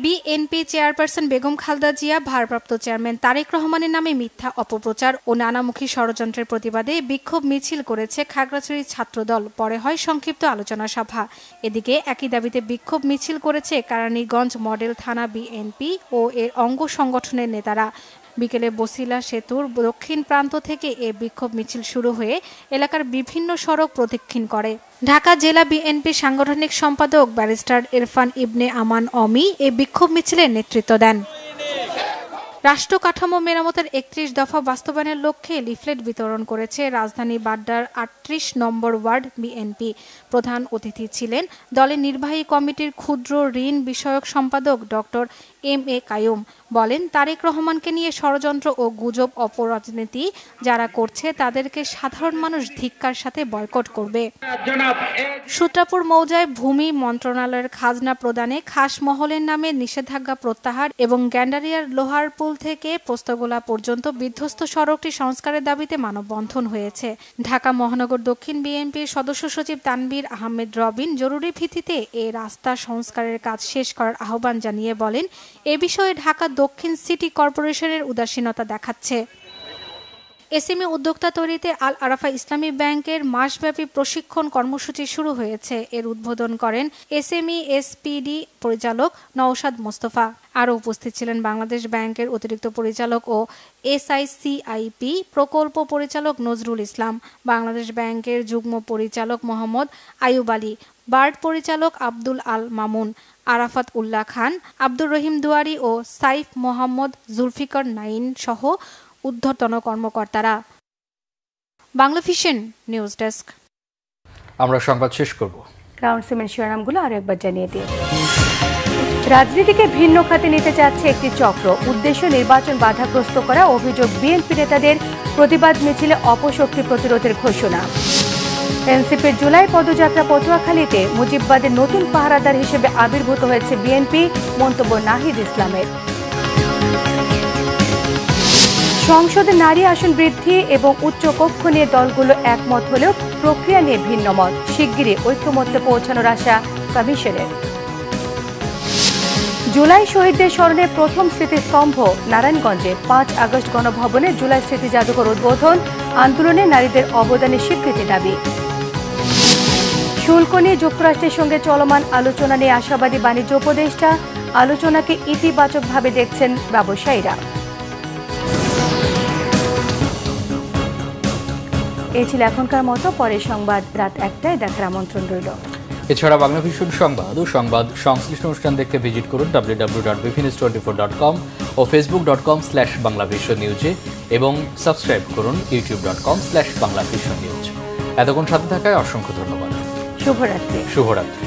BNP chairperson Begum Khaleda Zia ভারপ্রাপ্ত চেয়ারম্যান তারেক রহমানের নামে মিথ্যা অপপ্রচার ও নানামুখী ষড়যন্ত্রের প্রতিবাদে বিক্ষোভ মিছিল করেছে খাগড়াছড়ি ছাত্রদল। পরে হয় সংক্ষিপ্ত আলোচনা সভা। এদিকে একই দাবিতে বিক্ষোভ মিছিল করেছে কেরানীগঞ্জ মডেল থানা বিএনপি ও এর অঙ্গ সংগঠনের নেতারা। বিকেলে বসিলা সেতুর দক্ষিণ প্রান্ত থেকে এ বিক্ষোভ মিছিল শুরু হয়ে এলাকার বিভিন্ন সড়ক প্রদক্ষিণ করে। ঢাকা জেলা বিএনপি সাংগঠনিক সম্পাদক ব্যারিস্টার ইরফান ইবনে আমান অমি এ বিক্ষোভ মিছিলের নেতৃত্ব দেন। রাষ্ট্র কাঠামো মেরামতের ৩১ দফা বাস্তবায়নের লক্ষ্যে লিফলেট বিতরণ করেছে রাজধানী বাড্ডার ৩৮ নম্বর ওয়ার্ড বিএনপি। প্রধান অতিথি ছিলেন দলের নির্বাহী কমিটির ক্ষুদ্র ঋণ বিষয়ক সম্পাদক ডক্টর এম.এ. কাইয়ুম। বলেন, তারেক রহমানকে নিয়ে ষড়যন্ত্র ও গুজব অপরাজনীতি যারা করছে তাদেরকে সাধারণ মানুষ ধিক্কার সাথে বয়কট করবে। সূত্রাপুর মৌজায় ভূমি মন্ত্রণালয়ের খাজনা প্রদানে খাস মহলের নামে নিষেধাজ্ঞা প্রত্যাহার এবং গ্যান্ডারিয়ার লোহারপুল থেকে পোস্তগোলা পর্যন্ত বিধ্বস্ত সড়কটি সংস্কারের দাবিতে মানববন্ধন হয়েছে। ঢাকা মহানগর দক্ষিণ বিএনপির সদস্য সচিব তানভীর আহমেদ রবিন জরুরি ভিত্তিতে এ রাস্তা সংস্কারের কাজ শেষ করার আহ্বান জানিয়ে বলেন, এ বিষয়ে ঢাকা দক্ষিণ সিটি কর্পোরেশনের উদাসীনতা দেখাচ্ছে। এসএমই উদ্যোক্তা তৈরিতে আল আরাফা ইসলামী ব্যাংকের মাসব্যাপী প্রশিক্ষণ কর্মসূচি শুরু হয়েছে। এর উদ্বোধন করেন এসএমই এসপিডি পরিচালক নওশাদ মোস্তফা। আরও উপস্থিত ছিলেন বাংলাদেশ ব্যাংকের অতিরিক্ত পরিচালক ও এসআইসিআইপি প্রকল্প পরিচালক নজরুল ইসলাম, বাংলাদেশ ব্যাংকের যুগ্ম পরিচালক মোহাম্মদ আয়ুব আলী, বার্ড পরিচালক আব্দুল আল মামুন, আরাফাত উল্লাহ খান, আব্দুর রহিম দুয়ারি ও সাইফ মোহাম্মদ জুলফিকার নাইন সহ ঊর্ধ্বতন কর্মকর্তারা। Bangla vision news desk. আমরা সংবাদ শেষ করব। গ্রাউন্ড সিমেন্ট শিরোনামগুলো আরো একবার জানিয়ে দিই। রাজনীতিকে ভিন্ন খাতে নিতে চাচ্ছে একটি চক্র। উদ্দেশ্য নির্বাচন বাধাগ্রস্ত করা। অভিযোগ বিএনপি নেতাদের। প্রতিবাদ মিছিলে অপশক্তি প্রতিরোধের ঘোষণা। এনসিপির জুলাই পদযাত্রা পটুয়াখালীতে। মুজিববাদের নতুন পাহারাদার হিসেবে আবির্ভূত হয়েছে বিএনপি। মন্তব্য নাহিদ ইসলামের। সংসদে নারী আসন বৃদ্ধি এবং উচ্চকক্ষ নিয়ে দলগুলো একমত হলেও প্রক্রিয়া নিয়ে ভিন্ন মত। শিগগিরই ঐক্যমত্যে পৌঁছানোর আশা কমিশনের। জুলাই শহীদদের স্মরণে প্রথম স্মৃতিস্তম্ভ নারায়ণগঞ্জে। ৫ আগস্ট গণভবনে জুলাই স্মৃতি জাদুঘর উদ্বোধন। আন্দোলনে নারীদের অবদানের স্বীকৃতি দাবি। শুল্ক নিয়ে যুক্তরাষ্ট্রের সঙ্গে চলমান আলোচনা নিয়ে আশাবাদী বাণিজ্য উপদেষ্টা। আলোচনাকে ইতিবাচকভাবে দেখছেন ব্যবসায়ীরা। এই ছিল এখনকার মতো। পরের সংবাদ রাত ১টায় দেখার আমন্ত্রণ রইল। এছাড়া বাংলা ভিশন সংবাদ ও সংবাদ সংশ্লিষ্ট অনুষ্ঠান দেখতে ভিজিট করুন www.bpnews24.com ও facebook.com/banglavisionnews এবং সাবস্ক্রাইব করুন youtube.com/banglavisionnews। এতক্ষণ সাথে থাকায় অসংখ্য ধন্যবাদ। শুভরাত্রি। শুভরাত্রি।